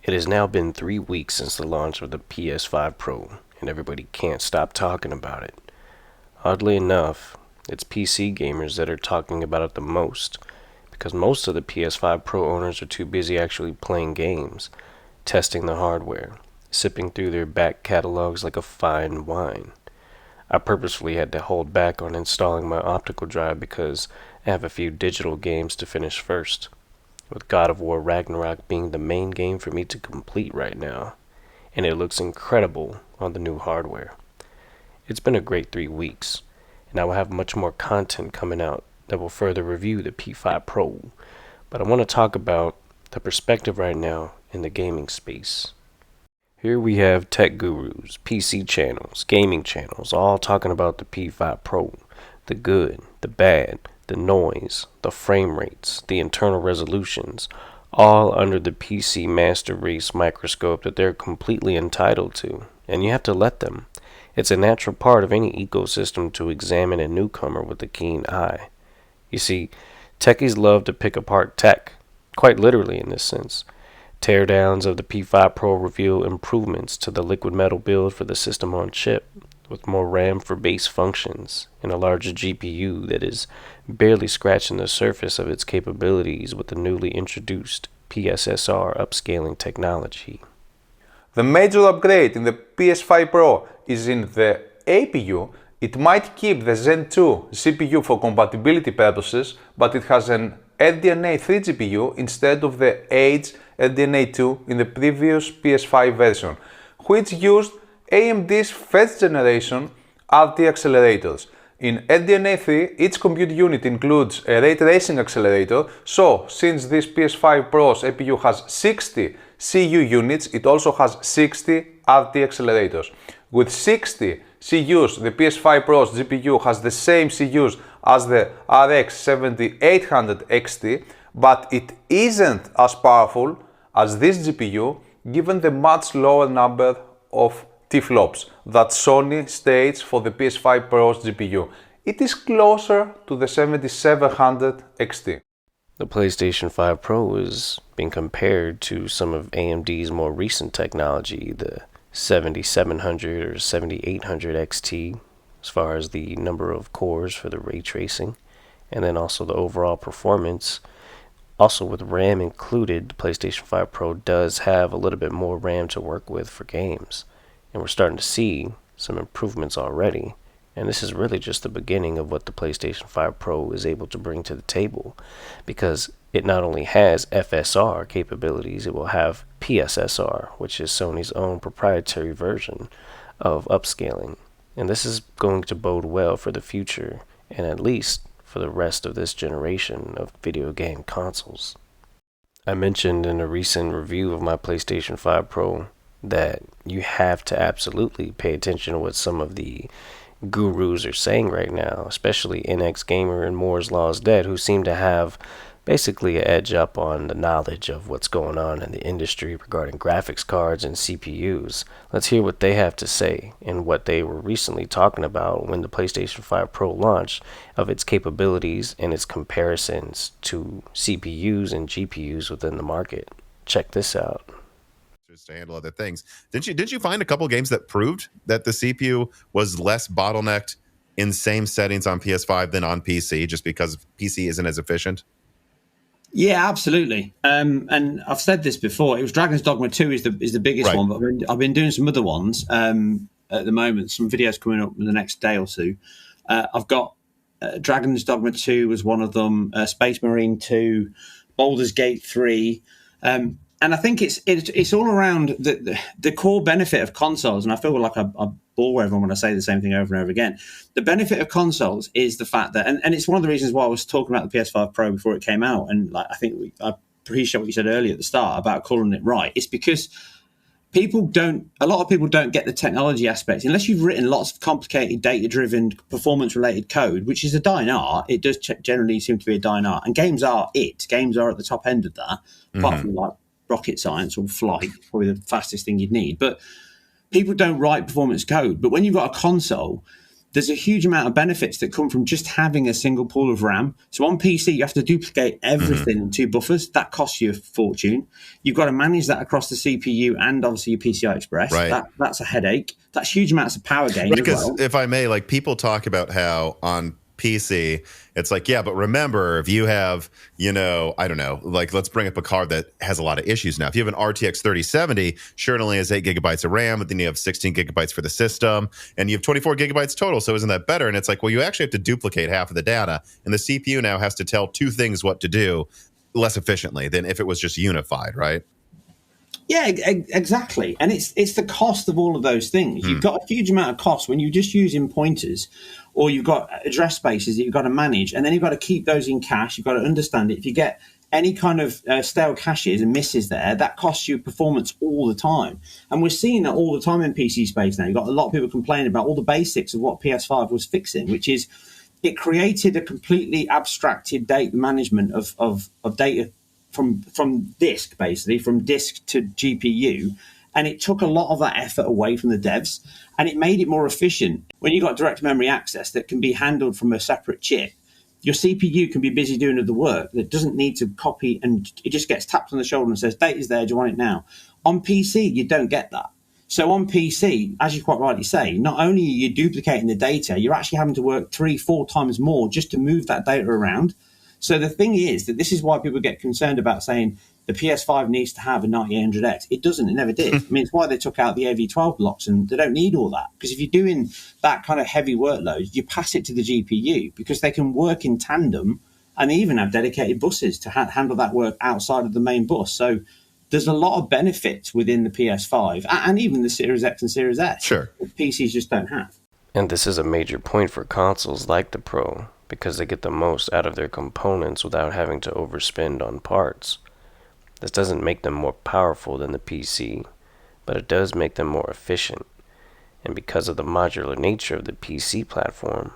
It has now been 3 weeks since the launch of the PS5 Pro, and everybody can't stop talking about it. Oddly enough, it's PC gamers that are talking about it the most, because most of the PS5 Pro owners are too busy actually playing games, testing the hardware, sipping through their back catalogs like a fine wine. I purposefully had to hold back on installing my optical drive because I have a few digital games to finish first, with God of War Ragnarok being the main game for me to complete right now, and it looks incredible on the new hardware. It's been a great 3 weeks, and I will have much more content coming out that will further review the P5 Pro, but I want to talk about the perspective right now in the gaming space. Here we have tech gurus, PC channels, gaming channels, all talking about the P5 Pro, the good, the bad, the noise, the frame rates, the internal resolutions, all under the PC master race microscope that they're completely entitled to, and you have to let them. It's a natural part of any ecosystem to examine a newcomer with a keen eye. You see, techies love to pick apart tech, quite literally in this sense. Teardowns of the P5 Pro reveal improvements to the liquid metal build for the system on chip, with more RAM for base functions, and a larger GPU that is barely scratching the surface of its capabilities with the newly introduced PSSR upscaling technology. The major upgrade in the PS5 Pro is in the APU. It might keep the Zen 2 CPU for compatibility purposes, but it has an RDNA 3 GPU instead of the aged RDNA 2 in the previous PS5 version, which used AMD's first generation RT accelerators. In RDNA 3, each compute unit includes a ray tracing accelerator, so since this PS5 Pro's APU has 60 CU units, it also has 60 RT accelerators. With 60 CUs, the PS5 Pro's GPU has the same CUs as the RX 7800 XT, but it isn't as powerful as this GPU given the much lower number of T-flops that Sony states for the PS5 Pro's GPU. It is closer to the 7700 XT. The PlayStation 5 Pro is being compared to some of AMD's more recent technology, the 7700 or 7800 XT, as far as the number of cores for the ray tracing, and then also the overall performance. Also with RAM included, the PlayStation 5 Pro does have a little bit more RAM to work with for games, and we're starting to see some improvements already. And this is really just the beginning of what the PlayStation 5 Pro is able to bring to the table, because it not only has FSR capabilities, it will have PSSR, which is Sony's own proprietary version of upscaling. And this is going to bode well for the future, and at least for the rest of this generation of video game consoles. I mentioned in a recent review of my PlayStation 5 Pro that you have to absolutely pay attention to what some of the gurus are saying right now, especially NX Gamer and Moore's Law's Dead, who seem to have basically an edge up on the knowledge of what's going on in the industry regarding graphics cards and CPUs. Let's hear what they have to say and what they were recently talking about when the PlayStation 5 Pro launched, of its capabilities and its comparisons to CPUs and GPUs within the market. Check this out. To handle other things. Did you find a couple games that proved that the CPU was less bottlenecked in same settings on PS5 than on PC, just because PC isn't as efficient? Yeah, absolutely. And I've said this before. It was Dragon's Dogma 2 is the biggest one, but I've been doing some other ones at the moment. Some videos coming up in the next day or two. I've got Dragon's Dogma 2 was one of them. Space Marine 2, Baldur's Gate 3. And I think it's all around the core benefit of consoles, and I feel like I bore everyone when I say the same thing over and over again. The benefit of consoles is the fact that, and it's one of the reasons why I was talking about the PS5 Pro before it came out, and like I appreciate what you said earlier at the start about calling it right. It's because a lot of people don't get the technology aspects unless you've written lots of complicated, data-driven, performance-related code, which is a dying art. It does generally seem to be a dying art, and games are at the top end of that, apart from like rocket science or flight, probably the fastest thing you'd need. But people don't write performance code. But when you've got a console, there's a huge amount of benefits that come from just having a single pool of RAM. So on PC, you have to duplicate everything in 2 buffers. That costs you a fortune. You've got to manage that across the CPU and obviously your PCI Express. Right. That's a headache. That's huge amounts of power gain as Because well. if I may, like, people talk about how on PC, it's like, yeah, but remember, if you have, I don't know, like, let's bring up a card that has a lot of issues now. If you have an RTX 3070, sure, it only has 8 gigabytes of RAM, but then you have 16 gigabytes for the system, and you have 24 gigabytes total, so isn't that better? And it's like, well, you actually have to duplicate half of the data, and the CPU now has to tell 2 things what to do less efficiently than if it was just unified, right? Yeah, exactly. And it's the cost of all of those things. You've got a huge amount of cost when you're just using pointers, or you've got address spaces that you've got to manage, and then you've got to keep those in cache. You've got to understand it. If you get any kind of stale caches and misses there, that costs you performance all the time. And we're seeing that all the time in PC space now. You've got a lot of people complaining about all the basics of what PS5 was fixing, which is it created a completely abstracted data management of data from disk, basically, from disk to GPU. And it took a lot of that effort away from the devs, and it made it more efficient. When you've got direct memory access that can be handled from a separate chip, your CPU can be busy doing other work that doesn't need to copy, and it just gets tapped on the shoulder and says, data's there, do you want it now? On PC, you don't get that. So on PC, as you quite rightly say, not only are you duplicating the data, you're actually having to work 3-4 times more just to move that data around. So the thing is that this is why people get concerned about saying the PS5 needs to have a 9800X. It doesn't. It never did. I mean, it's why they took out the AV12 blocks, and they don't need all that. Because if you're doing that kind of heavy workload, you pass it to the GPU because they can work in tandem, and they even have dedicated buses to handle that work outside of the main bus. So there's a lot of benefits within the PS5 and even the Series X and Series S. Sure. That PCs just don't have. And this is a major point for consoles like the Pro, because they get the most out of their components without having to overspend on parts. This doesn't make them more powerful than the PC, but it does make them more efficient. And because of the modular nature of the PC platform,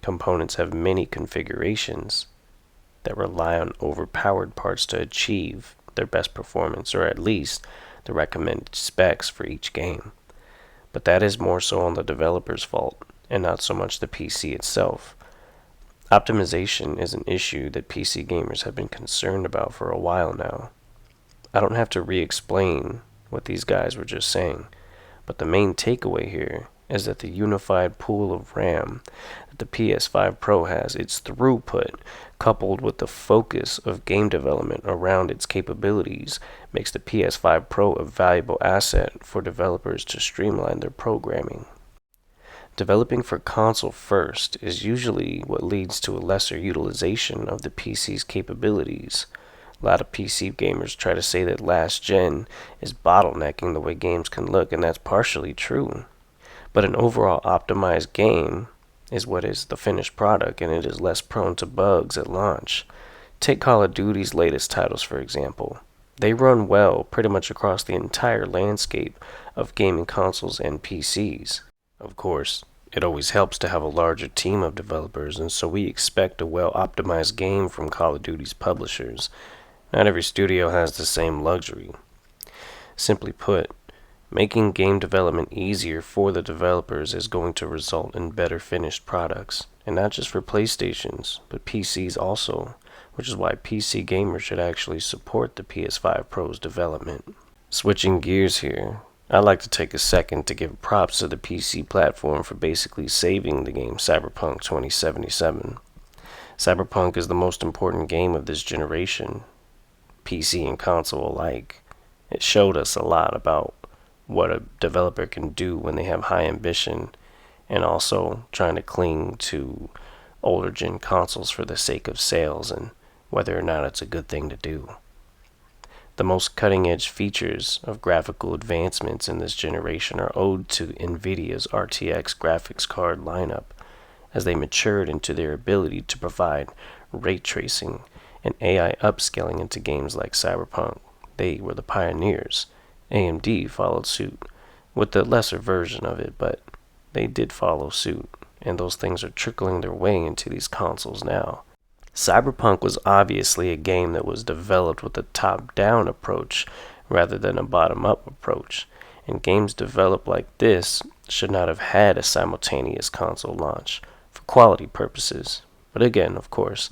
components have many configurations that rely on overpowered parts to achieve their best performance, or at least the recommended specs for each game. But that is more so on the developer's fault, and not so much the PC itself. Optimization is an issue that PC gamers have been concerned about for a while now. I don't have to re-explain what these guys were just saying, but the main takeaway here is that the unified pool of RAM that the PS5 Pro has, its throughput, coupled with the focus of game development around its capabilities, makes the PS5 Pro a valuable asset for developers to streamline their programming. Developing for console first is usually what leads to a lesser utilization of the PC's capabilities. A lot of PC gamers try to say that last gen is bottlenecking the way games can look, and that's partially true. But an overall optimized game is what is the finished product, and it is less prone to bugs at launch. Take Call of Duty's latest titles, for example. They run well pretty much across the entire landscape of gaming consoles and PCs. Of course, it always helps to have a larger team of developers, and so we expect a well-optimized game from Call of Duty's publishers. Not every studio has the same luxury. Simply put, making game development easier for the developers is going to result in better finished products, and not just for PlayStations, but PCs also, which is why PC gamers should actually support the PS5 Pro's development. Switching gears here, I'd like to take a second to give props to the PC platform for basically saving the game Cyberpunk 2077. Cyberpunk is the most important game of this generation, PC and console alike. It showed us a lot about what a developer can do when they have high ambition, and also trying to cling to older gen consoles for the sake of sales and whether or not it's a good thing to do. The most cutting-edge features of graphical advancements in this generation are owed to NVIDIA's RTX graphics card lineup, as they matured into their ability to provide ray tracing and AI upscaling into games like Cyberpunk. They were the pioneers. AMD followed suit with the lesser version of it, but they did follow suit, and those things are trickling their way into these consoles now. Cyberpunk was obviously a game that was developed with a top-down approach rather than a bottom-up approach, and games developed like this should not have had a simultaneous console launch for quality purposes. But again, of course,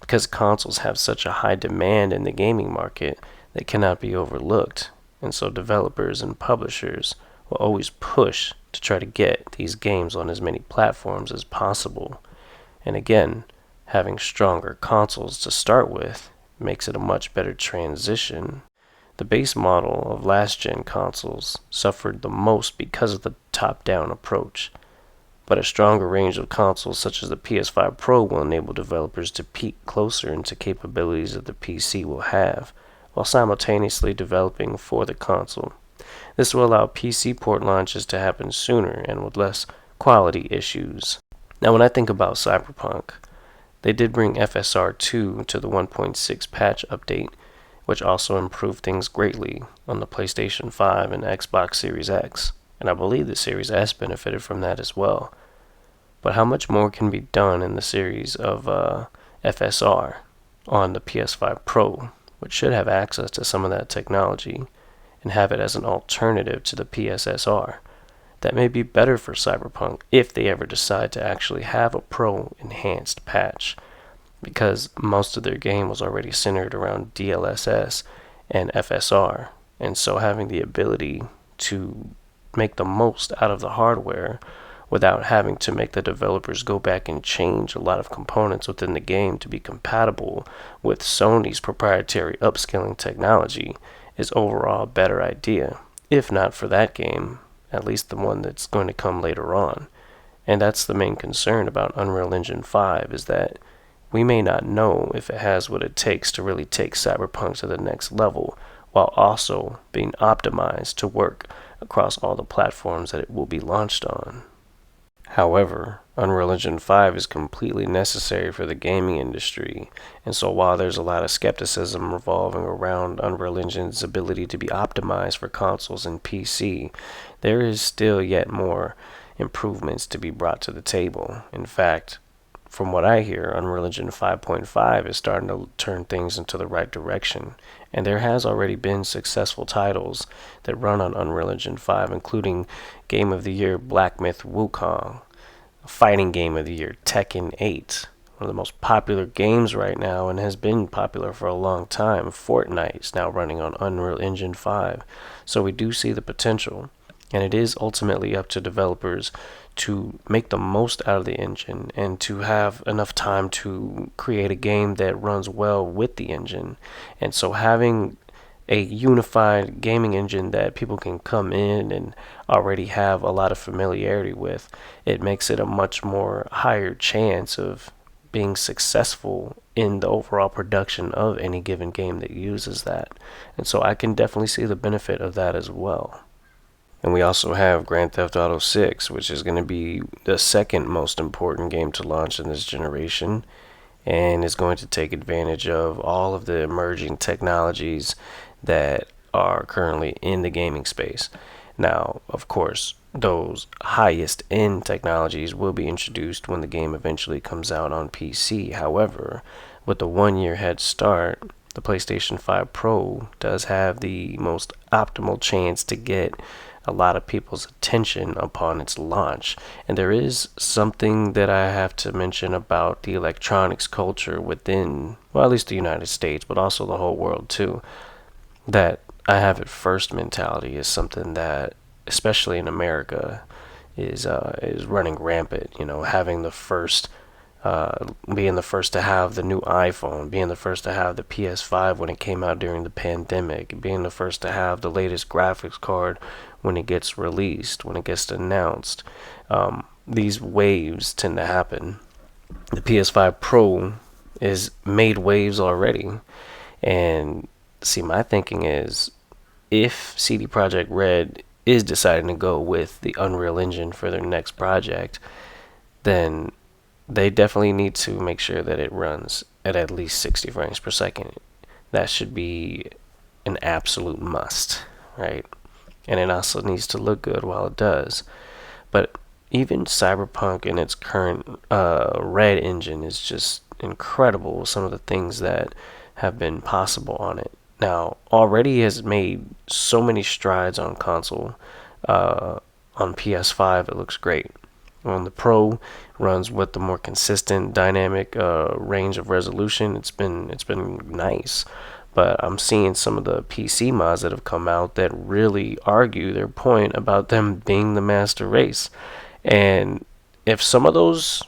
because consoles have such a high demand in the gaming market, they cannot be overlooked, and so developers and publishers will always push to try to get these games on as many platforms as possible. And again, having stronger consoles to start with makes it a much better transition. The base model of last-gen consoles suffered the most because of the top-down approach, but a stronger range of consoles such as the PS5 Pro will enable developers to peek closer into capabilities that the PC will have, while simultaneously developing for the console. This will allow PC port launches to happen sooner and with less quality issues. Now, when I think about Cyberpunk, they did bring FSR 2 to the 1.6 patch update, which also improved things greatly on the PlayStation 5 and Xbox Series X, and I believe the Series S benefited from that as well. But how much more can be done in the series of FSR on the PS5 Pro, which should have access to some of that technology, and have it as an alternative to the PSSR? That may be better for Cyberpunk if they ever decide to actually have a Pro enhanced patch, because most of their game was already centered around DLSS and FSR, and so having the ability to make the most out of the hardware without having to make the developers go back and change a lot of components within the game to be compatible with Sony's proprietary upscaling technology is overall a better idea, if not for that game, at least the one that's going to come later on. And that's the main concern about Unreal Engine 5, is that we may not know if it has what it takes to really take Cyberpunk to the next level, while also being optimized to work across all the platforms that it will be launched on. However, Unreal Engine 5 is completely necessary for the gaming industry, and so while there's a lot of skepticism revolving around Unreal Engine's ability to be optimized for consoles and PC, there is still yet more improvements to be brought to the table. In fact, from what I hear, Unreal Engine 5.5 is starting to turn things into the right direction, and there has already been successful titles that run on Unreal Engine 5, including Game of the Year Black Myth Wukong, Fighting Game of the Year Tekken 8, one of the most popular games right now and has been popular for a long time. Fortnite is now running on Unreal Engine 5, so we do see the potential, and it is ultimately up to developers to make the most out of the engine and to have enough time to create a game that runs well with the engine. And so having a unified gaming engine that people can come in and already have a lot of familiarity with, it makes it a much more higher chance of being successful in the overall production of any given game that uses that. And so I can definitely see the benefit of that as well. And we also have Grand Theft Auto 6, which is going to be the second most important game to launch in this generation, and is going to take advantage of all of the emerging technologies that are currently in the gaming space. Now, of course, those highest end technologies will be introduced when the game eventually comes out on PC. However, with the 1-year head start, the PlayStation 5 Pro does have the most optimal chance to get a lot of people's attention upon its launch. And there is something that I have to mention about the electronics culture within, well, at least the United States, but also the whole world too. That I have it first mentality is something that, especially in America, is running rampant. You know, having the first, being the first to have the new iPhone, being the first to have the PS5 when it came out during the pandemic, being the first to have the latest graphics card when it gets released, when it gets announced. These waves tend to happen. The PS5 Pro is made waves already, and see, my thinking is, if CD Projekt Red is deciding to go with the Unreal Engine for their next project, then they definitely need to make sure that it runs at least 60 frames per second. That should be an absolute must, right? And it also needs to look good while it does. But even Cyberpunk in its current Red engine is just incredible, some of the things that have been possible on it. now already has made so many strides on console. On PS5, it looks great. On the Pro, runs with the more consistent dynamic range of resolution. It's been nice. But I'm seeing some of the PC mods that have come out that really argue their point about them being the master race. And if some of those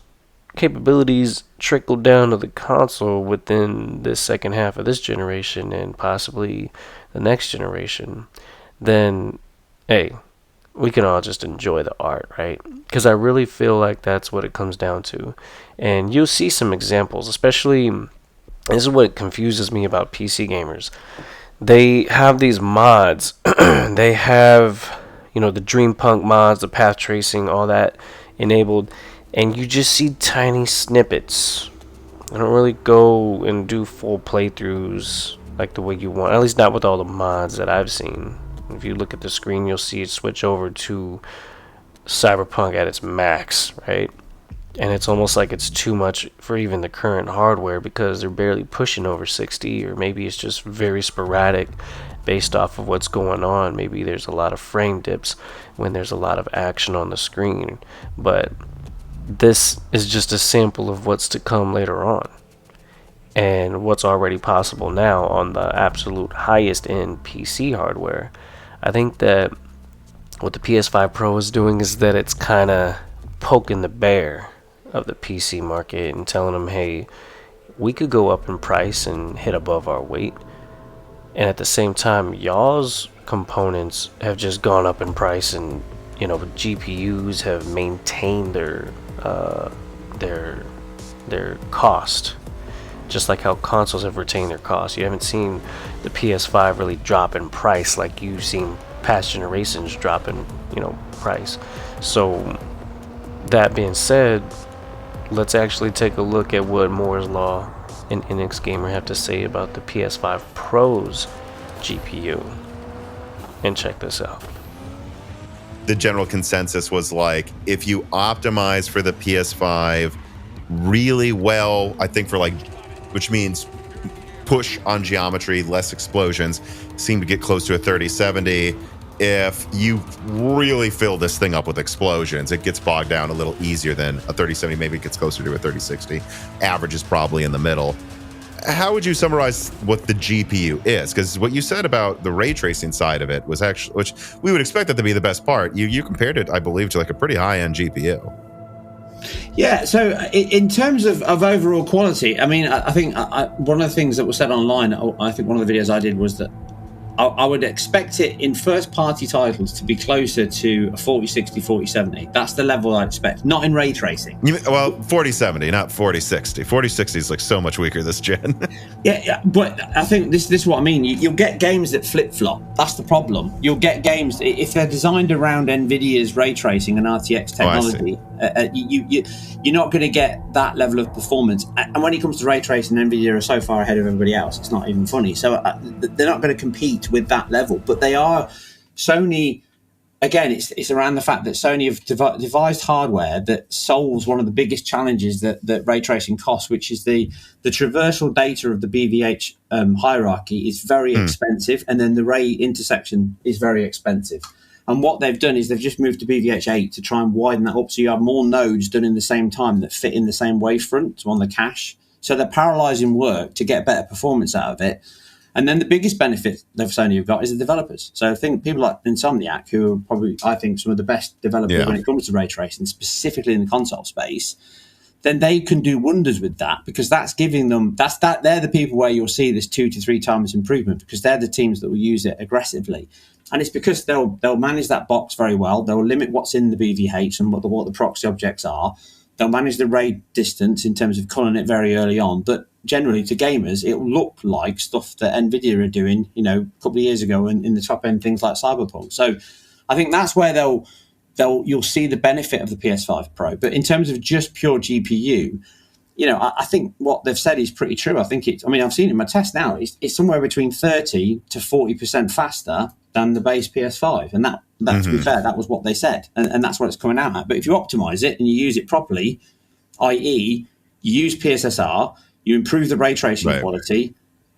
capabilities trickle down to the console within the second half of this generation and possibly the next generation, then hey, we can all just enjoy the art, right? Because I really feel like that's what it comes down to. And you'll see some examples, especially, this is what confuses me about PC gamers. They have these mods. They have, the Dreampunk mods, the path tracing, all that enabled. And you just see tiny snippets. They don't really go and do full playthroughs like the way you want. At least not with all the mods that I've seen. If you look at the screen, you'll see it switch over to Cyberpunk at its max, right? And it's almost like it's too much for even the current hardware because they're barely pushing over 60, or maybe it's just very sporadic based off of what's going on. Maybe there's a lot of frame dips when there's a lot of action on the screen. But this is just a sample of what's to come later on, and what's already possible now on the absolute highest end PC hardware. I think that what the PS5 Pro is doing is that it's kind of poking the bear of the PC market and telling them, hey, we could go up in price and hit above our weight, and at the same time y'all's components have just gone up in price, and GPUs have maintained their cost, just like how consoles have retained their cost. You haven't seen the PS5 really drop in price like you've seen past generations drop in price. So that being said, let's actually take a look at what Moore's Law and NX Gamer have to say about the PS5 Pro's GPU. And check this out. The general consensus was like, if you optimize for the PS5 really well, I think which means push on geometry, less explosions, seem to get close to a 3070. If you really fill this thing up with explosions, it gets bogged down a little easier than a 3070. Maybe it gets closer to a 3060. Average is probably in the middle. How would you summarize what the GPU is? Because what you said about the ray tracing side of it was actually, which we would expect that to be the best part. You compared it, I believe, to like a pretty high-end GPU. Yeah, so in terms of overall quality, I mean, I think one of the things that was said online, I think one of the videos I did was that I would expect it in first-party titles to be closer to a 4060, 4070. That's the level I expect, not in ray tracing. Well, 4070, not 4060. 4060 is like so much weaker this gen. Yeah, but I think this is what I mean. You'll get games that flip-flop. That's the problem. You'll get games, if they're designed around NVIDIA's ray tracing and RTX technology, you're not going to get that level of performance. And when it comes to ray tracing, NVIDIA are so far ahead of everybody else, it's not even funny. So they're not going to compete with that level. But they are, Sony, again, it's around the fact that Sony have devised hardware that solves one of the biggest challenges that ray tracing costs, which is the traversal data of the BVH hierarchy is very expensive, and then the ray intersection is very expensive. And what they've done is they've just moved to BVH8 to try and widen that up so you have more nodes done in the same time that fit in the same wavefront on the cache. So they're parallelizing work to get better performance out of it. And then the biggest benefit that Sony have got is the developers. So I think people like Insomniac, who are probably, I think, some of the best developers when it comes to ray tracing, specifically in the console space, then they can do wonders with that, because that's giving them, they're the people where you'll see this 2 to 3 times improvement, because they're the teams that will use it aggressively. And it's because they'll manage that box very well. They'll limit what's in the BVH and what the proxy objects are. They'll manage the ray distance in terms of culling it very early on. But generally, to gamers, it'll look like stuff that NVIDIA are doing, a couple of years ago in the top end things like Cyberpunk. So I think that's where you'll see the benefit of the PS5 Pro. But in terms of just pure GPU, I think what they've said is pretty true. I've seen it in my test now. It's somewhere between 30 to 40% faster than the base PS5. And that to be fair, that was what they said. And that's what it's coming out at. But if you optimize it and you use it properly, i.e. you use PSSR, you improve the ray tracing quality,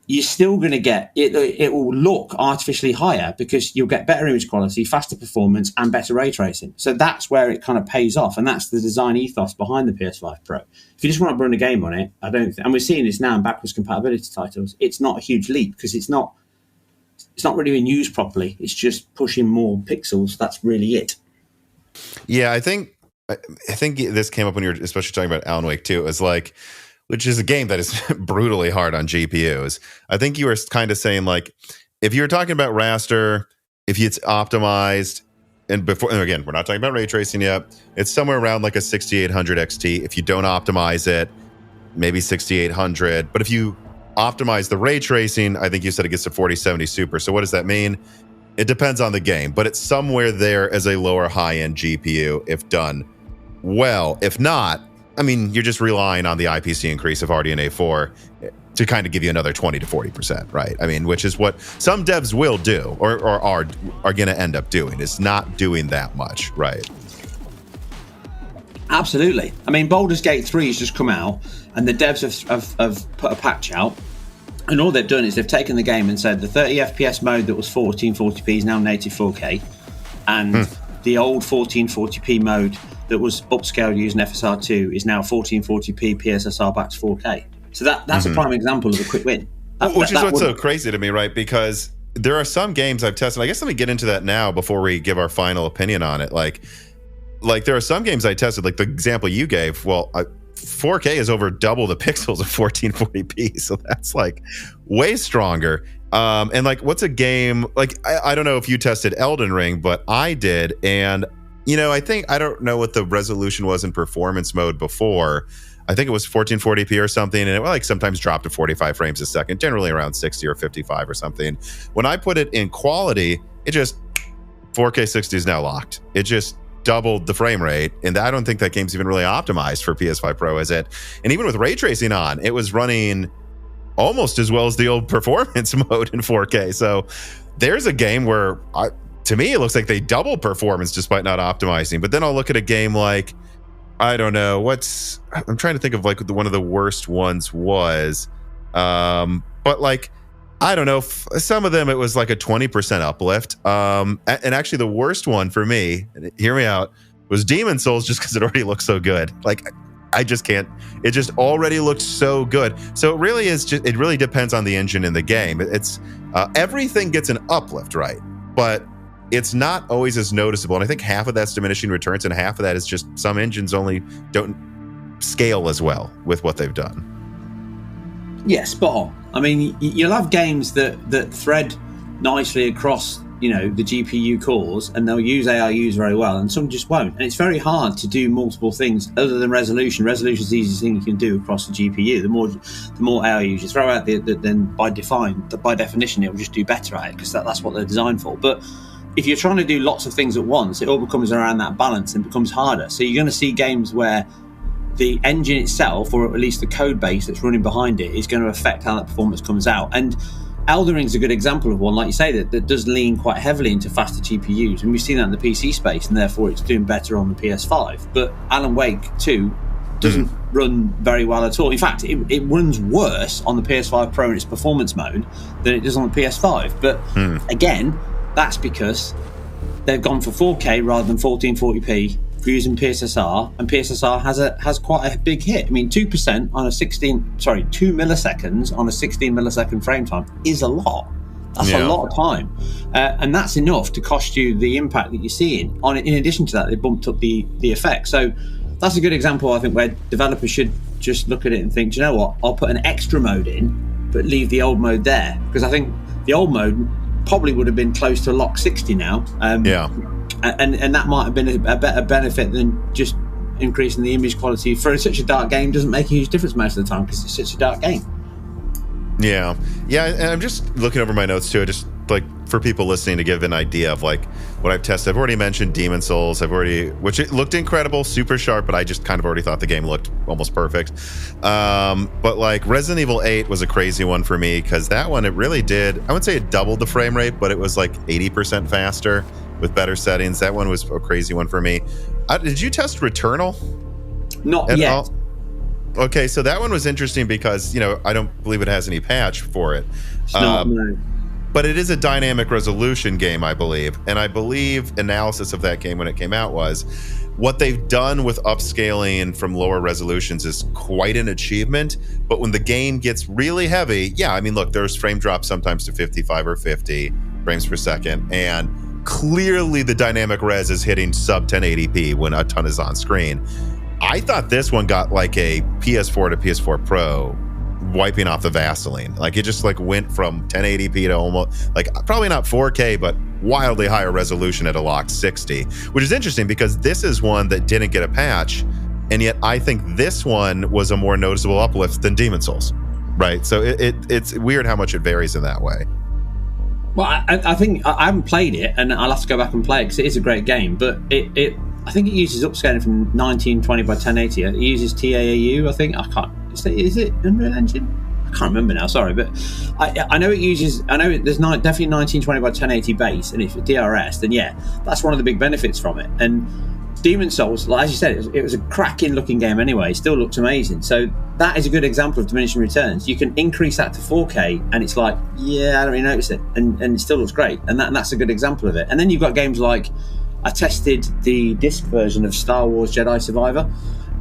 you're still going to get it. It will look artificially higher because you'll get better image quality, faster performance, and better ray tracing. So that's where it kind of pays off, and that's the design ethos behind the PS5 Pro. If you just want to run a game on it, I don't. And we're seeing this now in backwards compatibility titles. It's not a huge leap because it's not really being used properly. It's just pushing more pixels. That's really it. Yeah, I think this came up when you were especially talking about Alan Wake 2. It was like, which is a game that is brutally hard on GPUs. I think you were kind of saying, like, if you're talking about raster, if it's optimized, and again, we're not talking about ray tracing yet, it's somewhere around like a 6800 XT. If you don't optimize it, maybe 6800. But if you optimize the ray tracing, I think you said it gets to 4070 Super. So what does that mean? It depends on the game, but it's somewhere there as a lower high-end GPU if done well. If not, I mean, you're just relying on the IPC increase of RDNA 4 to kind of give you another 20 to 40%, right? I mean, which is what some devs will do or are going to end up doing. It's not doing that much, right? Absolutely. I mean, Baldur's Gate 3 has just come out, and the devs have put a patch out, and all they've done is they've taken the game and said the 30 FPS mode that was 1440p is now native 4K, and the old 1440p mode that was upscaled using FSR2 is now 1440p PSSR back to 4K. So that's a prime example of a quick win. Which is what's so crazy to me, right? Because there are some games I've tested. I guess let me get into that now before we give our final opinion on it. Like there are some games I tested, like the example you gave. Well, 4K is over double the pixels of 1440p, so that's like way stronger. And like, what's a game like? I don't know if you tested Elden Ring, but I did, and I don't know what the resolution was in performance mode before. I think it was 1440p or something, and it like sometimes dropped to 45 frames a second, generally around 60 or 55 or something. When I put it in quality, it just 4K 60 is now locked. It just doubled the frame rate, and I don't think that game's even really optimized for PS5 Pro, is it? And even with ray tracing on, it was running almost as well as the old performance mode in 4K. So there's a game where to me, it looks like they double performance despite not optimizing. But then I'll look at a game like, I don't know, I'm trying to think of like one of the worst ones was, but like, I don't know, some of them it was like a 20% uplift. And actually the worst one for me, hear me out, was Demon Souls, just because it already looks so good. Like, I just can't, it just already looks so good. So it really is just, it really depends on the engine in the game. It's everything gets an uplift, right? But it's not always as noticeable. And I think half of that's diminishing returns, and half of that is just some engines only don't scale as well with what they've done. Yeah, spot on. I mean, you'll have games that thread nicely across, the GPU cores, and they'll use AIUs very well, and some just won't. And it's very hard to do multiple things other than resolution. Resolution is the easiest thing you can do across the GPU. The more AIUs you throw out, then by definition, it will just do better at it, because that's what they're designed for. But if you're trying to do lots of things at once, it all becomes around that balance and becomes harder. So you're going to see games where the engine itself, or at least the code base that's running behind it, is going to affect how that performance comes out. And Elden Ring's a good example of one, like you say, that does lean quite heavily into faster GPUs. And we've seen that in the PC space, and therefore it's doing better on the PS5. But Alan Wake 2 doesn't run very well at all. In fact, it runs worse on the PS5 Pro in its performance mode than it does on the PS5. But again, that's because they've gone for 4K rather than 1440p for using PSSR, and PSSR has quite a big hit. I mean, 2% on 2 milliseconds on a 16 millisecond frame time is a lot. That's a lot of time, and that's enough to cost you the impact that you're seeing. In addition to that, they bumped up the effect. So that's a good example, I think, where developers should just look at it and think, do you know what? I'll put an extra mode in, but leave the old mode there, because I think the old mode probably would have been close to lock 60 now. And that might have been a better benefit than just increasing the image quality. For such a dark game, doesn't make a huge difference most of the time, because it's such a dark game. Yeah, and I'm just looking over my notes too, just like for people listening to give an idea of like what I've tested. I've already mentioned Demon Souls. Which it looked incredible, super sharp, but I just kind of already thought the game looked almost perfect. But like Resident Evil 8 was a crazy one for me, because that one, it really did, I wouldn't say it doubled the frame rate, but it was like 80% faster with better settings. That one was a crazy one for me. Did you test Returnal? Not yet. Okay, so that one was interesting because, I don't believe it has any patch for it. It's not, no. But it is a dynamic resolution game, I believe. And I believe analysis of that game when it came out was what they've done with upscaling from lower resolutions is quite an achievement. But when the game gets really heavy, look, there's frame drops sometimes to 55 or 50 frames per second. And clearly the dynamic res is hitting sub 1080p when a ton is on screen. I thought this one got like a PS4 to PS4 Pro wiping off the Vaseline. Like it just went from 1080p to almost probably not 4K, but wildly higher resolution at a locked 60, which is interesting because this is one that didn't get a patch. And yet I think this one was a more noticeable uplift than Demon's Souls, right? So it's weird how much it varies in that way. Well, I think I haven't played it, and I'll have to go back and play it because it is a great game. But I think it uses upscaling from 1920 by 1080. It uses TAAU. I think I can't. Is it Unreal Engine? I can't remember now. Sorry, but I know it uses. I know there's definitely 1920 by 1080 base, and if it's DRS, then that's one of the big benefits from it. And Demon's Souls, as you said, it was a cracking looking game anyway. It still looks amazing. So that is a good example of diminishing returns. You can increase that to 4K, and it's I don't really notice it, and it still looks great. And that's a good example of it. And then you've got games like I tested the disc version of Star Wars Jedi Survivor,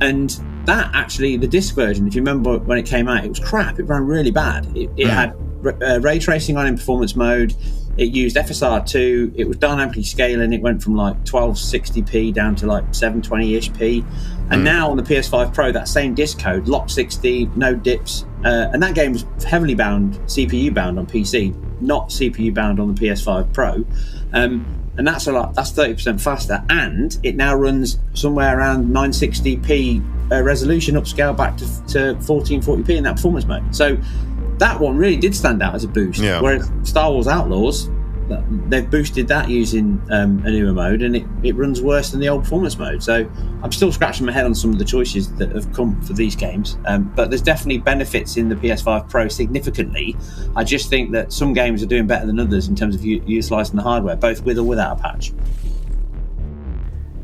and that actually, the disc version, if you remember when it came out, it was crap. It ran really bad. It had ray tracing on in performance mode. It used FSR2. It was dynamically scaling. It went from 1260p down to 720-ish p. And now on the PS5 Pro, that same disc code, lock 60, no dips, and that game was heavily bound, CPU bound on PC, not CPU bound on the PS5 Pro. And that's 30% faster, and it now runs somewhere around 960p resolution upscale back to 1440p in that performance mode. So that one really did stand out as a boost. Yeah. Whereas Star Wars Outlaws, they've boosted that using a newer mode, and it runs worse than the old performance mode. So I'm still scratching my head on some of the choices that have come for these games. But there's definitely benefits in the PS5 Pro significantly. I just think that some games are doing better than others in terms of utilising the hardware, both with or without a patch.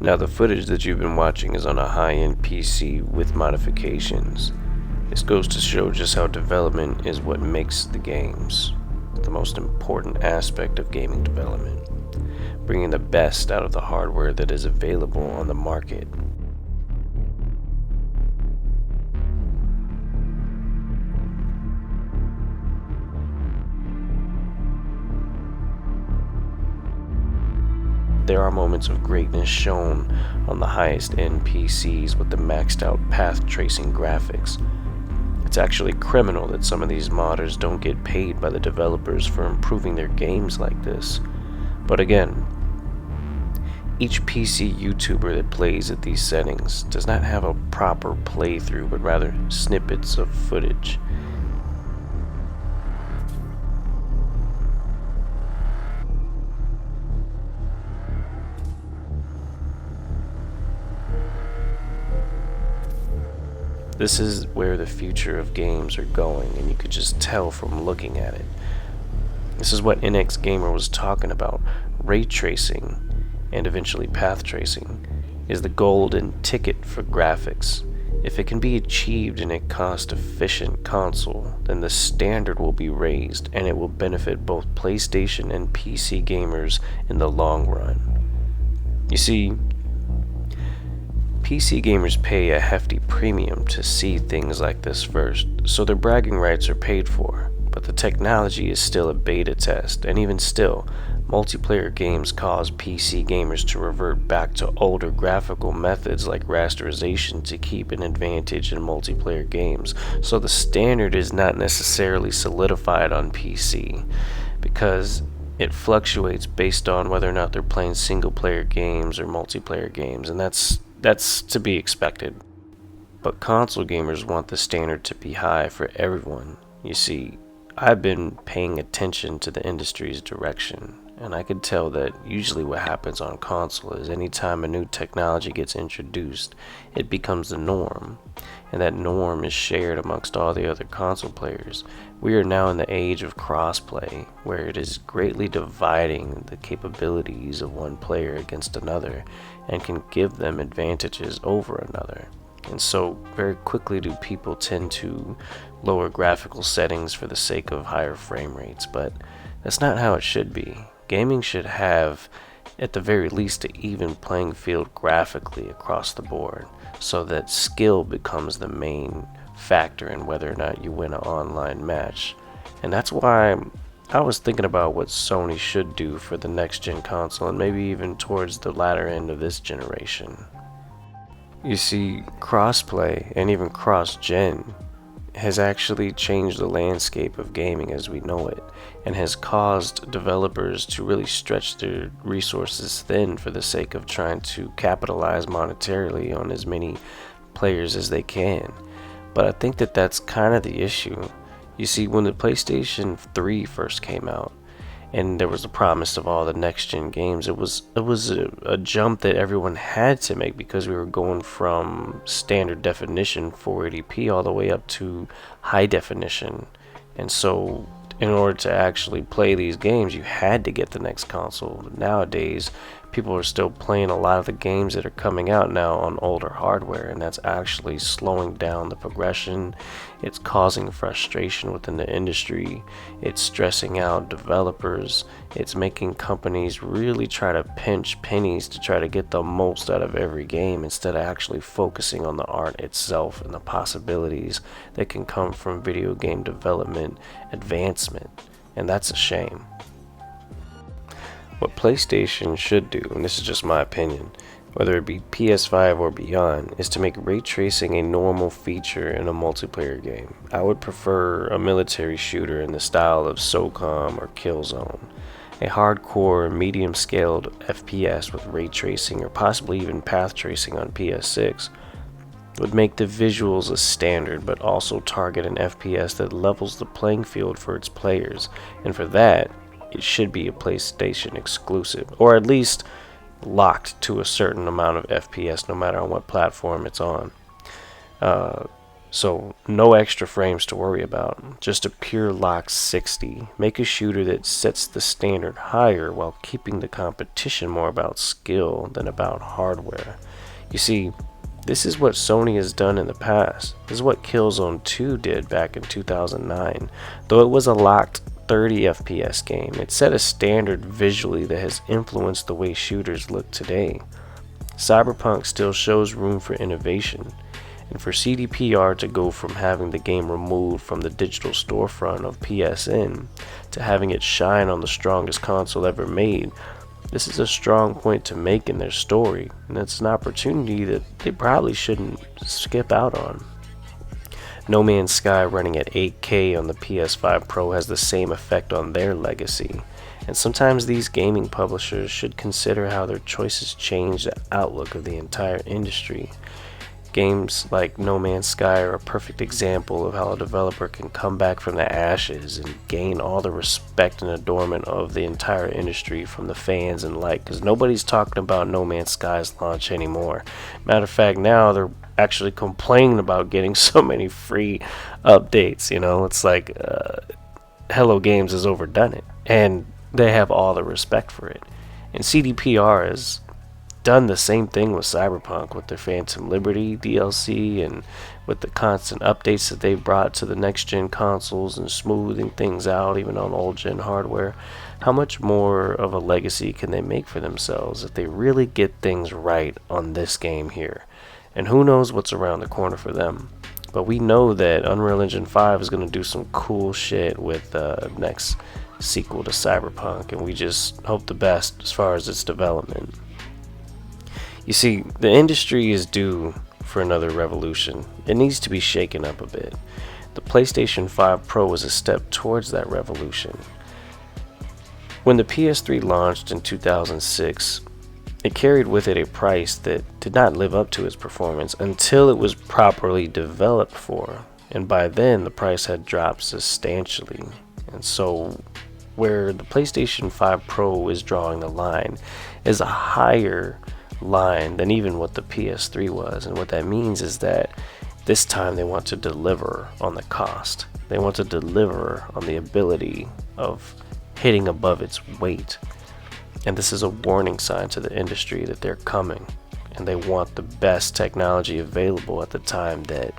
Now the footage that you've been watching is on a high-end PC with modifications. This goes to show just how development is what makes the games. The most important aspect of gaming development, bringing the best out of the hardware that is available on the market. There are moments of greatness shown on the highest end PCs with the maxed out path tracing graphics. It's actually criminal that some of these modders don't get paid by the developers for improving their games like this. But again, each PC YouTuber that plays at these settings does not have a proper playthrough, but rather snippets of footage. This is where the future of games are going, and you could just tell from looking at it. This is what NX Gamer was talking about. Ray tracing, and eventually path tracing, is the golden ticket for graphics. If it can be achieved in a cost-efficient console, then the standard will be raised, and it will benefit both PlayStation and PC gamers in the long run. You see, PC gamers pay a hefty premium to see things like this first, so their bragging rights are paid for, but the technology is still a beta test, and even still, multiplayer games cause PC gamers to revert back to older graphical methods like rasterization to keep an advantage in multiplayer games, so the standard is not necessarily solidified on PC, because it fluctuates based on whether or not they're playing single-player games or multiplayer games, and that's to be expected. But console gamers want the standard to be high for everyone. You see, I've been paying attention to the industry's direction, and I can tell that usually what happens on console is anytime a new technology gets introduced, it becomes the norm, and that norm is shared amongst all the other console players. We are now in the age of crossplay, where it is greatly dividing the capabilities of one player against another, and can give them advantages over another. And so very quickly do people tend to lower graphical settings for the sake of higher frame rates, but that's not how it should be. Gaming should have, at the very least, an even playing field graphically across the board, so that skill becomes the main factor in whether or not you win an online match. And that's why I was thinking about what Sony should do for the next gen console, and maybe even towards the latter end of this generation. You see, crossplay and even cross-gen has actually changed the landscape of gaming as we know it, and has caused developers to really stretch their resources thin for the sake of trying to capitalize monetarily on as many players as they can. But I think that that's kind of the issue. You see, when the PlayStation 3 first came out, and there was the promise of all the next-gen games, it was a jump that everyone had to make, because we were going from standard definition 480p all the way up to high definition. And so in order to actually play these games, you had to get the next console. But nowadays, people are still playing a lot of the games that are coming out now on older hardware, and that's actually slowing down the progression. It's causing frustration within the industry. It's stressing out developers. It's making companies really try to pinch pennies to try to get the most out of every game, instead of actually focusing on the art itself and the possibilities that can come from video game development advancement. And that's a shame. What PlayStation should do, and this is just my opinion, whether it be PS5 or beyond, is to make ray tracing a normal feature in a multiplayer game. I would prefer a military shooter in the style of SOCOM or Killzone. A hardcore, medium-scaled FPS with ray tracing or possibly even path tracing on PS6 would make the visuals a standard, but also target an FPS that levels the playing field for its players, and for that, it should be a PlayStation exclusive, or at least locked to a certain amount of FPS no matter on what platform it's on. So no extra frames to worry about, just a pure locked 60. Make a shooter that sets the standard higher while keeping the competition more about skill than about hardware. You see, this is what Sony has done in the past. This is what Killzone 2 did back in 2009. Though it was a locked 30 FPS game, it set a standard visually that has influenced the way shooters look today. Cyberpunk still shows room for innovation, and for CDPR to go from having the game removed from the digital storefront of PSN to having it shine on the strongest console ever made, this is a strong point to make in their story, and it's an opportunity that they probably shouldn't skip out on. No Man's Sky running at 8K on the PS5 Pro has the same effect on their legacy, and sometimes these gaming publishers should consider how their choices change the outlook of the entire industry. Games like No Man's Sky are a perfect example of how a developer can come back from the ashes and gain all the respect and adornment of the entire industry from the fans and because nobody's talking about No Man's Sky's launch anymore. Matter of fact, now they're actually complaining about getting so many free updates. It's like Hello Games has overdone it, and they have all the respect for it. And CDPR has done the same thing with Cyberpunk, with their Phantom Liberty DLC and with the constant updates that they've brought to the next gen consoles and smoothing things out even on old gen hardware. How much more of a legacy can they make for themselves if they really get things right on this game here? And who knows what's around the corner for them. But we know that Unreal Engine 5 is going to do some cool shit with the next sequel to Cyberpunk, and we just hope the best as far as its development. You see, the industry is due for another revolution. It needs to be shaken up a bit. The PlayStation 5 Pro was a step towards that revolution. When the PS3 launched in 2006, it carried with it a price that did not live up to its performance until it was properly developed for, and by then the price had dropped substantially. And so where the PlayStation 5 Pro is drawing the line is a higher line than even what the PS3 was. And what that means is that this time they want to deliver on the cost. They want to deliver on the ability of hitting above its weight. And this is a warning sign to the industry that they're coming. and they want the best technology available at the time that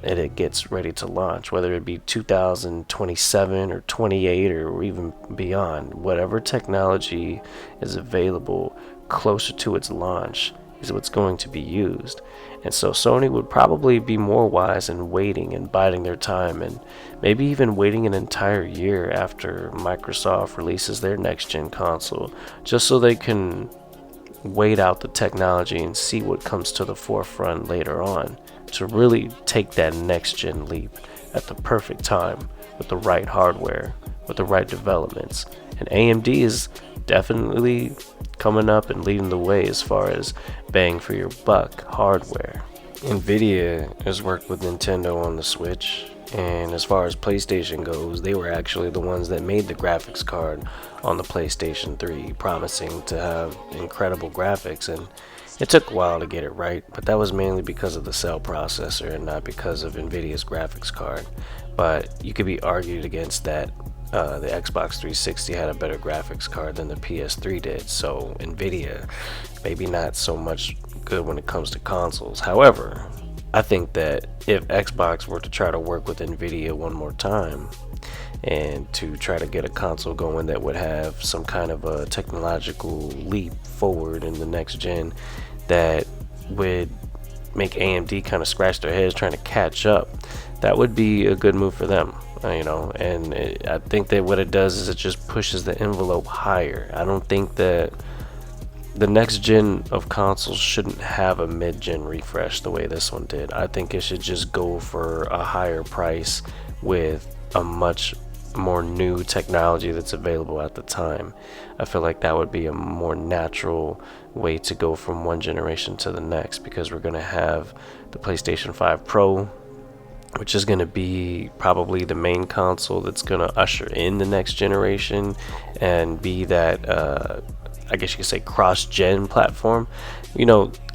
it gets ready to launch, whether it be 2027 or 28 or even beyond. Whatever technology is available closer to its launch is what's going to be used. And so Sony would probably be more wise in waiting and biding their time, and maybe even waiting an entire year after Microsoft releases their next gen console, just so they can wait out the technology and see what comes to the forefront later on, to really take that next gen leap at the perfect time with the right hardware, with the right developments. And AMD is definitely coming up and leading the way as far as bang for your buck hardware. NVIDIA has worked with Nintendo on the Switch, and as far as PlayStation goes, they were actually the ones that made the graphics card on the PlayStation 3, promising to have incredible graphics, and it took a while to get it right, but that was mainly because of the cell processor and not because of NVIDIA's graphics card. But you could be argued against that. The Xbox 360 had a better graphics card than the PS3 did, so NVIDIA maybe not so much good when it comes to consoles. However, I think that if Xbox were to try to work with NVIDIA one more time and to try to get a console going that would have some kind of a technological leap forward in the next gen that would make AMD kind of scratch their heads trying to catch up, that would be a good move for them. I think that what it does is it just pushes the envelope higher. I don't think that the next gen of consoles shouldn't have a mid-gen refresh the way this one did. I think it should just go for a higher price with a much more new technology that's available at the time. I feel like that would be a more natural way to go from one generation to the next, because we're going to have the PlayStation 5 Pro, which is going to be probably the main console that's going to usher in the next generation and be that, I guess you could say, cross-gen platform.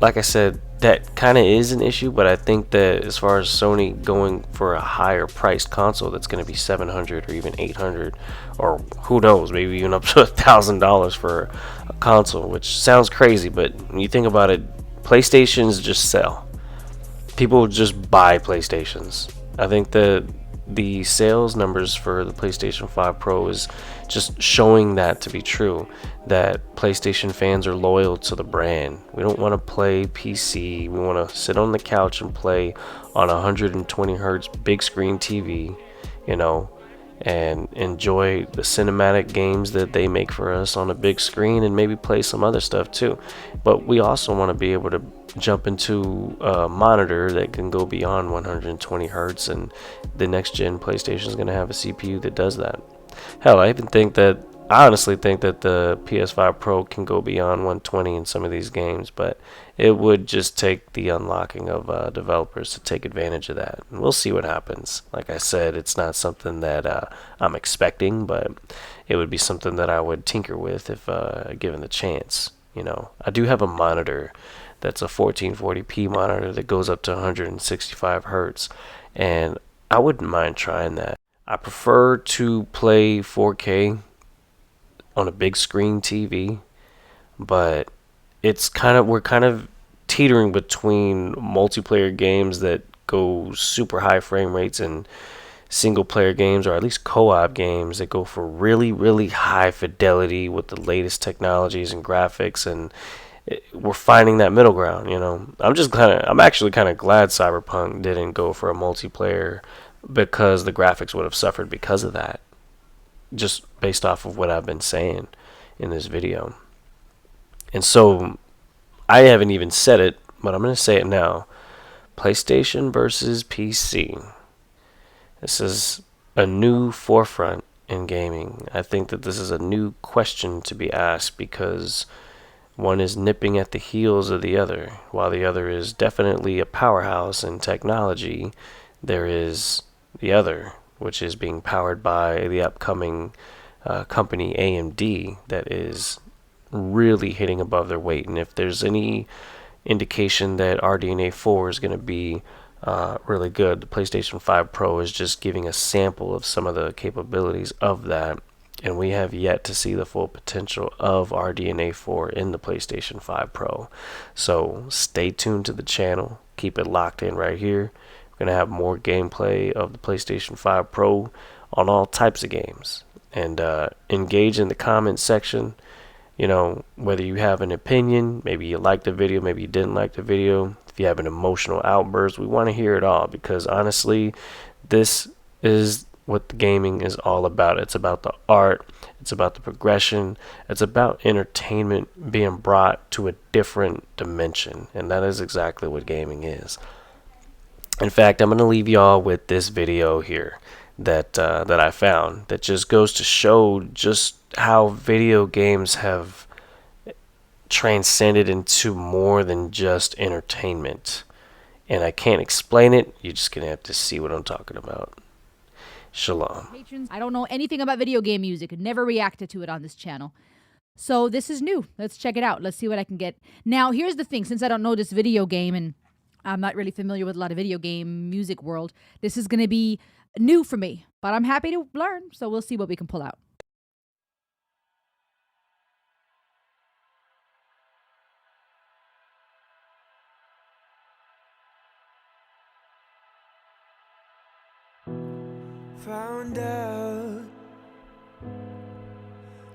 Like I said, that kind of is an issue, but I think that as far as Sony going for a higher priced console that's going to be $700 or even $800, or who knows, maybe even up to $1,000 for a console, which sounds crazy, but when you think about it, PlayStations just sell. People just buy PlayStations. I think that the sales numbers for the PlayStation 5 Pro is just showing that to be true, that PlayStation fans are loyal to the brand. We don't want to play PC. We want to sit on the couch and play on a 120 hertz big screen TV, and enjoy the cinematic games that they make for us on a big screen, and maybe play some other stuff too. But we also want to be able to jump into a monitor that can go beyond 120 hertz, and the next gen PlayStation is going to have a CPU that does that. Hell, I honestly think that the PS5 Pro can go beyond 120 in some of these games, but it would just take the unlocking of developers to take advantage of that. And we'll see what happens. Like I said, it's not something that I'm expecting, but it would be something that I would tinker with if given the chance. I do have a monitor that's a 1440p monitor that goes up to 165 hertz, and I wouldn't mind trying that. I prefer to play 4K on a big screen TV, but we're kind of teetering between multiplayer games that go super high frame rates and single player games, or at least co-op games that go for really, really high fidelity with the latest technologies and graphics, and we're finding that middle ground. I'm actually kind of glad Cyberpunk didn't go for a multiplayer, because the graphics would have suffered because of that, just based off of what I've been saying in this video. And so I haven't even said it, but I'm going to say it now. PlayStation versus PC. This is a new forefront in gaming. I think that this is a new question to be asked, because one is nipping at the heels of the other. While the other is definitely a powerhouse in technology, there is the other, which is being powered by the upcoming company AMD, that is really hitting above their weight. And if there's any indication that RDNA 4 is going to be really good, the PlayStation 5 Pro is just giving a sample of some of the capabilities of that. and we have yet to see the full potential of RDNA 4 in the PlayStation 5 Pro. So stay tuned to the channel. Keep it locked in right here. We're going to have more gameplay of the PlayStation 5 Pro on all types of games. And engage in the comment section. You know, whether you have an opinion, maybe you liked the video, maybe you didn't like the video. If you have an emotional outburst, we want to hear it all, because honestly, this is what the gaming is all about. It's about the art, it's about the progression, it's about entertainment being brought to a different dimension, and that is exactly what gaming is. In fact, I'm going to leave y'all with this video here that I found that just goes to show just how video games have transcended into more than just entertainment. And I can't explain it. You're just going to have to see what I'm talking about. Shalom. Patrons, I don't know anything about video game music. Never reacted to it on this channel. So this is new. Let's check it out. Let's see what I can get. Now, here's the thing. Since I don't know this video game and I'm not really familiar with a lot of video game music world, this is going to be new for me. But I'm happy to learn. So we'll see what we can pull out. Found out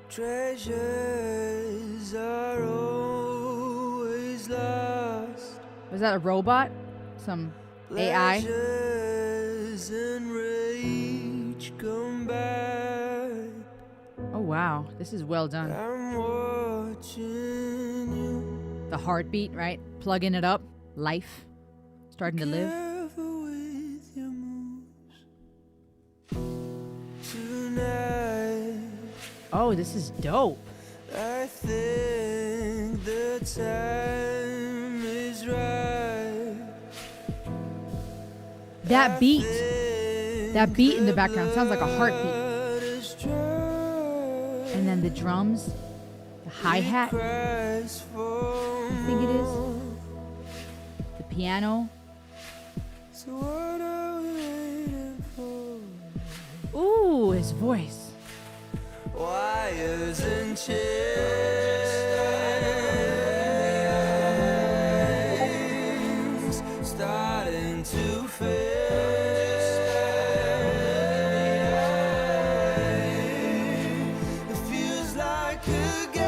treasures are always lost. Was that a robot? Some AI? Pleasures and rage come back. Oh wow, this is well done. I'm watching you. The heartbeat, right? Plugging it up. Life. Starting to live. Careful with your moves tonight. Oh, this is dope. I think the time is right. That beat in the background sounds like a heartbeat. And then the drums, the hi-hat, I think it is. The piano. So what are we waiting for? Ooh, his voice. Wires and chains starting to fade. It feels like a game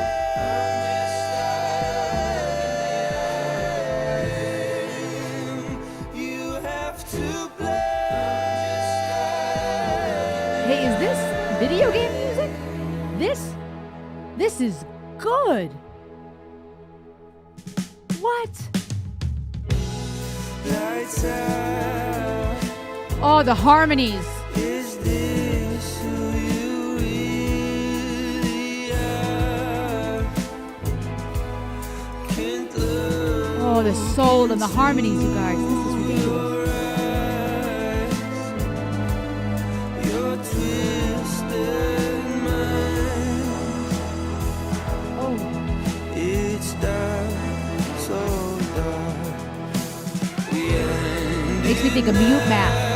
you have to play. Hey, is this video game music? This is good. What? Lights out. Oh, the harmonies. Is this who you really are? Can't look Oh, the soul and the harmonies, you guys. This is ridiculous. your twisted mind. Oh, It's dark, so dark. We end makes me think of Mute Math.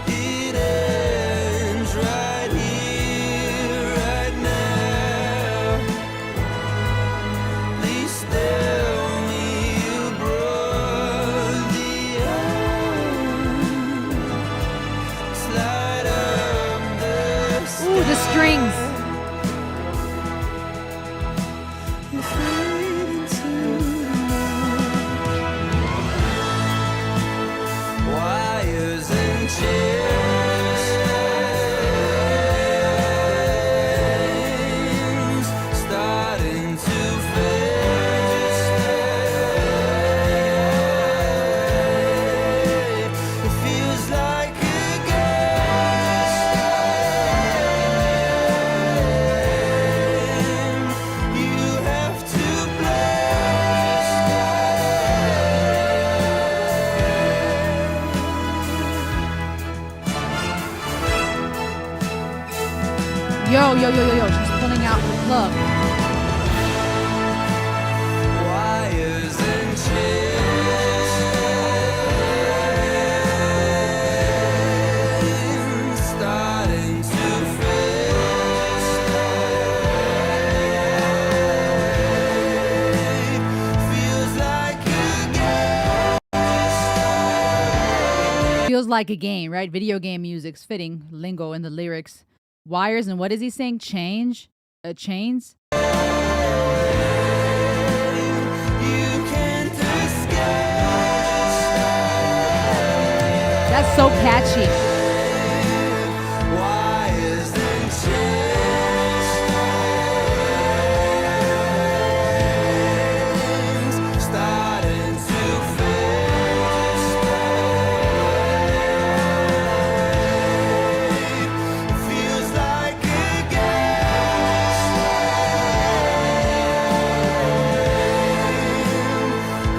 it ends right here, right now. Please tell me you brought the end. Slide up the Ooh, the strings. wires and chains starting to fade. It feels like a game you have to Yo, she's pulling out the plug. wires and chains starting to like a game, right? Video game music's fitting lingo in the lyrics. Wires and what is he saying? Chains? You can't escape. That's so catchy. Wires and chains starting to fade. Feels like a game.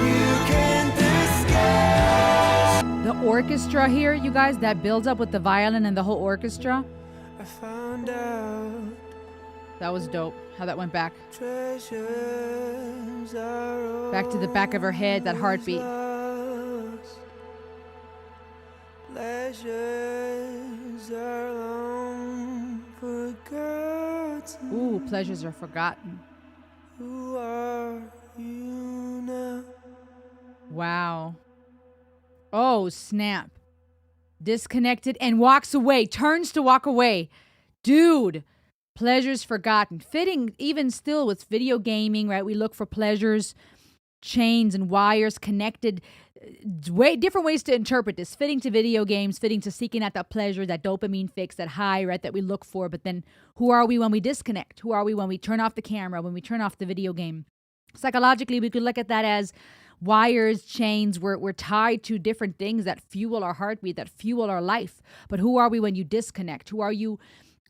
You can't escape. The orchestra here, you guys, that builds up with the violin and the whole orchestra. I found out That was dope. How that went back. treasures are Back to the back of her head, that heartbeat. lost. Pleasures are long forgotten. Ooh, pleasures are forgotten. Who are you now? Wow. Oh, snap. Disconnected and walks away. Turns to walk away. Dude. Pleasures forgotten. Fitting even still with video gaming, right? We look for pleasures, chains and wires connected. Way different ways to interpret this. Fitting to video games, fitting to seeking out that pleasure, that dopamine fix, that high, right, that we look for. But then who are we when we disconnect? Who are we when we turn off the camera, when we turn off the video game? Psychologically, we could look at that as wires, chains, we're tied to different things that fuel our heartbeat, that fuel our life. But who are we when you disconnect? Who are you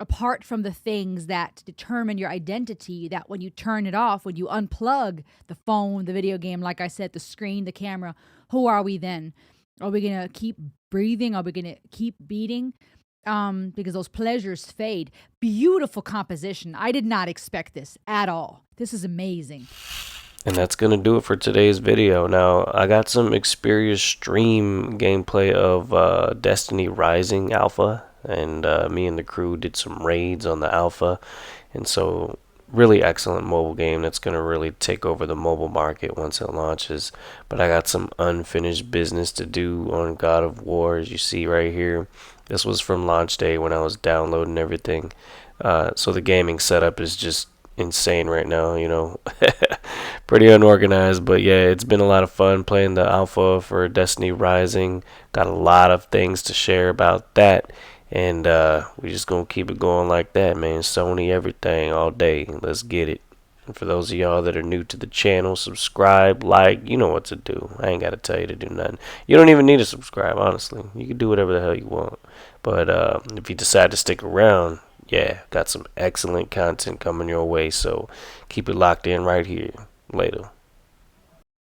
apart from the things that determine your identity, that when you turn it off, when you unplug the phone, the video game, like I said, the screen, the camera, who are we then? Are we going to keep breathing? Are we going to keep beating? Because those pleasures fade. Beautiful composition. I did not expect this at all. This is amazing. And that's going to do it for today's video. Now, I got some Xperia stream gameplay of Destiny Rising Alpha. And me and the crew did some raids on the Alpha. And so, really excellent mobile game that's going to really take over the mobile market once it launches. But I got some unfinished business to do on God of War, as you see right here. This was from launch day when I was downloading everything. So the gaming setup is just insane right now, you know. Pretty unorganized, but yeah, it's been a lot of fun playing the alpha for Destiny Rising. Got a lot of things to share about that, and we just gonna keep it going like that, man. Sony everything all day. Let's get it. And for those of y'all that are new to the channel, subscribe, like, you know what to do. I ain't gotta tell you to do nothing. You don't even need to subscribe, honestly. You can do whatever the hell you want. But if you decide to stick around, yeah, got some excellent content coming your way, so keep it locked in right here. Later.